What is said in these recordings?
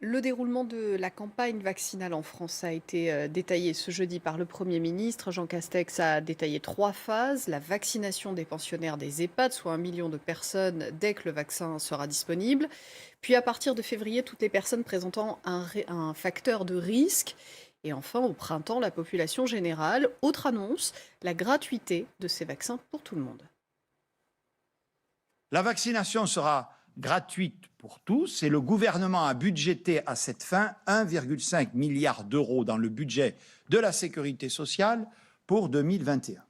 Le déroulement de la campagne vaccinale en France a été détaillé ce jeudi par le Premier ministre. Jean Castex a détaillé 3 phases. La vaccination des pensionnaires des EHPAD, soit 1 million de personnes dès que le vaccin sera disponible. Puis à partir de février, toutes les personnes présentant un facteur de risque. Et enfin, au printemps, la population générale. Autre annonce, la gratuité de ces vaccins pour tout le monde. La vaccination sera gratuite pour tous et le gouvernement a budgété à cette fin 1,5 milliard d'euros dans le budget de la sécurité sociale pour 2021.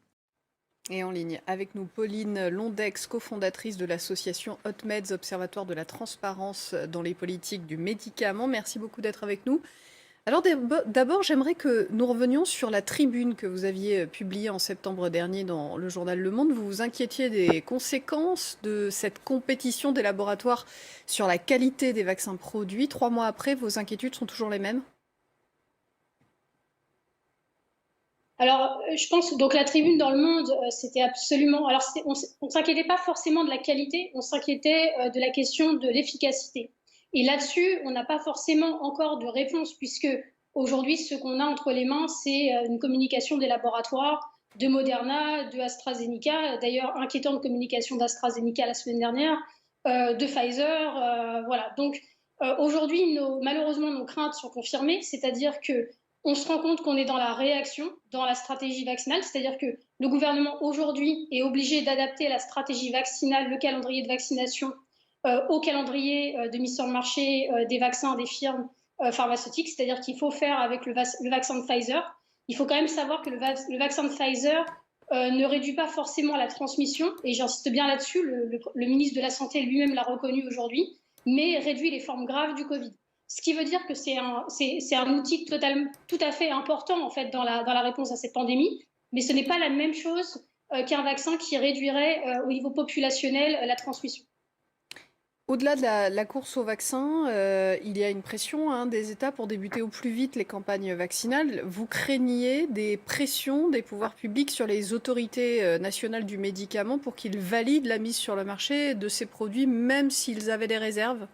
Et en ligne avec nous, Pauline Londex, cofondatrice de l'association HotMeds, Observatoire de la transparence dans les politiques du médicament. Merci beaucoup d'être avec nous. Alors d'abord, j'aimerais que nous revenions sur la tribune que vous aviez publiée en septembre dernier dans le journal Le Monde. Vous vous inquiétiez des conséquences de cette compétition des laboratoires sur la qualité des vaccins produits. 3 mois après, vos inquiétudes sont toujours les mêmes? Alors, je pense donc la tribune dans Le Monde, c'était absolument. Alors, on s'inquiétait pas forcément de la qualité, on s'inquiétait de la question de l'efficacité. Et là-dessus, on n'a pas forcément encore de réponse, puisque aujourd'hui, ce qu'on a entre les mains, c'est une communication des laboratoires, de Moderna, de AstraZeneca, d'ailleurs, inquiétante communication d'AstraZeneca la semaine dernière, de Pfizer. Voilà. Donc, aujourd'hui, malheureusement, nos craintes sont confirmées, c'est-à-dire que on se rend compte qu'on est dans la réaction, dans la stratégie vaccinale, c'est-à-dire que le gouvernement aujourd'hui est obligé d'adapter la stratégie vaccinale, le calendrier de vaccination au calendrier de mise sur le marché des vaccins des firmes pharmaceutiques, c'est-à-dire qu'il faut faire avec le vaccin de Pfizer. Il faut quand même savoir que le vaccin de Pfizer ne réduit pas forcément la transmission, et j'insiste bien là-dessus, le ministre de la Santé lui-même l'a reconnu aujourd'hui, mais réduit les formes graves du Covid. Ce qui veut dire que c'est un outil tout à fait important en fait, dans la réponse à cette pandémie, mais ce n'est pas la même chose qu'un vaccin qui réduirait au niveau populationnel la transmission. Au-delà de la course au vaccin, il y a une pression des États pour débuter au plus vite les campagnes vaccinales. Vous craigniez des pressions des pouvoirs publics sur les autorités nationales du médicament pour qu'ils valident la mise sur le marché de ces produits, même s'ils avaient des réserves?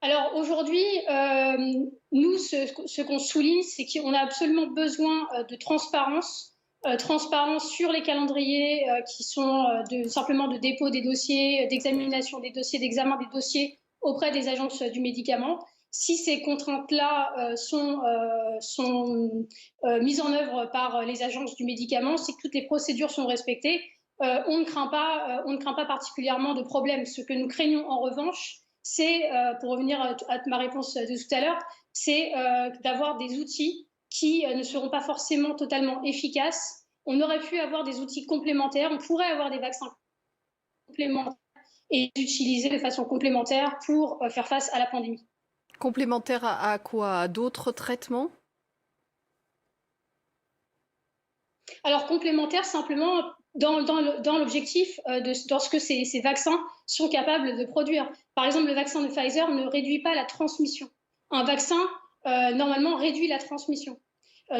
Alors aujourd'hui, nous, ce qu'on souligne, c'est qu'on a absolument besoin de transparence, transparence sur les calendriers qui sont simplement de dépôt des dossiers, d'examination des dossiers, d'examen des dossiers auprès des agences du médicament. Si ces contraintes-là sont mises en œuvre par les agences du médicament, c'est que toutes les procédures sont respectées. On ne craint pas particulièrement de problème. Ce que nous craignons en revanche, c'est, pour revenir à ma réponse de tout à l'heure, c'est d'avoir des outils qui ne seront pas forcément totalement efficaces. On aurait pu avoir des outils complémentaires, on pourrait avoir des vaccins complémentaires et les utiliser de façon complémentaire pour faire face à la pandémie. Complémentaire à quoi? À d'autres traitements? Alors complémentaire simplement dans l'objectif dans ce que ces vaccins sont capables de produire. Par exemple, le vaccin de Pfizer ne réduit pas la transmission. Un vaccin, normalement, réduit la transmission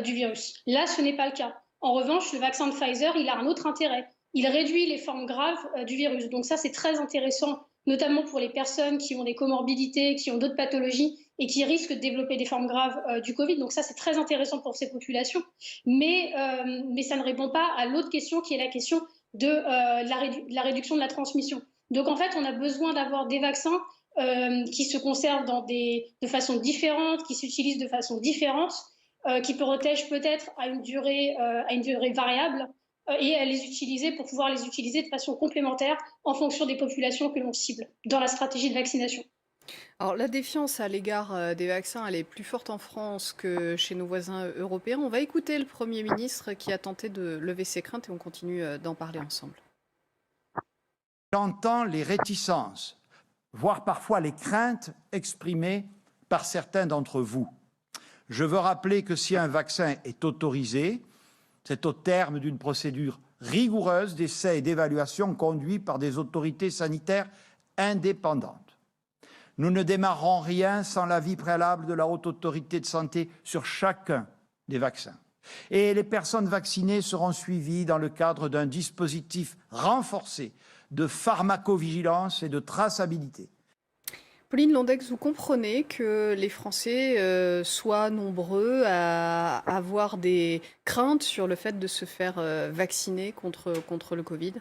du virus. Là, ce n'est pas le cas. En revanche, le vaccin de Pfizer, il a un autre intérêt. Il réduit les formes graves du virus. Donc ça, c'est très intéressant, notamment pour les personnes qui ont des comorbidités, qui ont d'autres pathologies et qui risquent de développer des formes graves du Covid. Donc ça, c'est très intéressant pour ces populations. Mais ça ne répond pas à l'autre question qui est la question de la réduction de la transmission. Donc en fait, on a besoin d'avoir des vaccins qui se conservent de façon différente, qui s'utilisent de façon différente, qui protègent peut-être à une durée variable et à les utiliser pour pouvoir les utiliser de façon complémentaire en fonction des populations que l'on cible dans la stratégie de vaccination. Alors, la défiance à l'égard des vaccins, elle est plus forte en France que chez nos voisins européens. On va écouter le Premier ministre qui a tenté de lever ses craintes et on continue d'en parler ensemble. J'entends les réticences, voire parfois les craintes exprimées par certains d'entre vous. Je veux rappeler que si un vaccin est autorisé, c'est au terme d'une procédure rigoureuse d'essai et d'évaluation conduite par des autorités sanitaires indépendantes. Nous ne démarrons rien sans l'avis préalable de la Haute Autorité de Santé sur chacun des vaccins. Et les personnes vaccinées seront suivies dans le cadre d'un dispositif renforcé de pharmacovigilance et de traçabilité. Pauline Londex, vous comprenez que les Français soient nombreux à avoir des craintes sur le fait de se faire vacciner contre le Covid?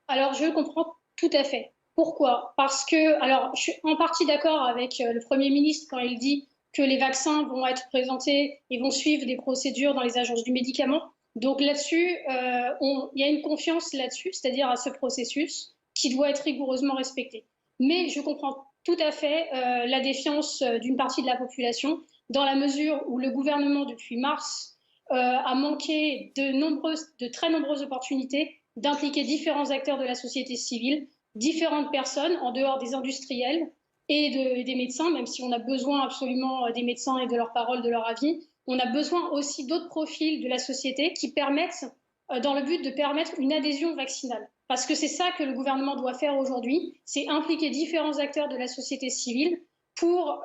Alors, je comprends tout à fait. Pourquoi? Parce que, alors, je suis en partie d'accord avec le Premier ministre quand il dit que les vaccins vont être présentés et vont suivre des procédures dans les agences du médicament. Donc là-dessus, il y a une confiance là-dessus, c'est-à-dire à ce processus qui doit être rigoureusement respecté. Mais je comprends tout à fait la défiance d'une partie de la population dans la mesure où le gouvernement, depuis mars, a manqué de très nombreuses opportunités d'impliquer différents acteurs de la société civile, différentes personnes en dehors des industriels et des médecins, même si on a besoin absolument des médecins et de leur parole, de leur avis. On a besoin aussi d'autres profils de la société qui permettent, dans le but de permettre une adhésion vaccinale. Parce que c'est ça que le gouvernement doit faire aujourd'hui, c'est impliquer différents acteurs de la société civile pour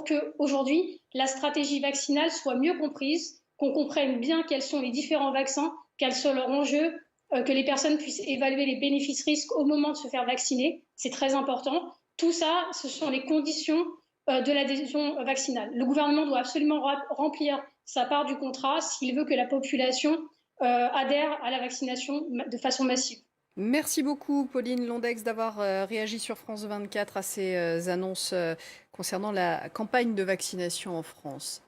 que aujourd'hui la stratégie vaccinale soit mieux comprise, qu'on comprenne bien quels sont les différents vaccins, quels sont leurs enjeux, que les personnes puissent évaluer les bénéfices-risques au moment de se faire vacciner. C'est très important. Tout ça, ce sont les conditions de l'adhésion vaccinale. Le gouvernement doit absolument remplir sa part du contrat s'il veut que la population adhère à la vaccination de façon massive. Merci beaucoup, Pauline Londex, d'avoir réagi sur France 24 à ces annonces concernant la campagne de vaccination en France.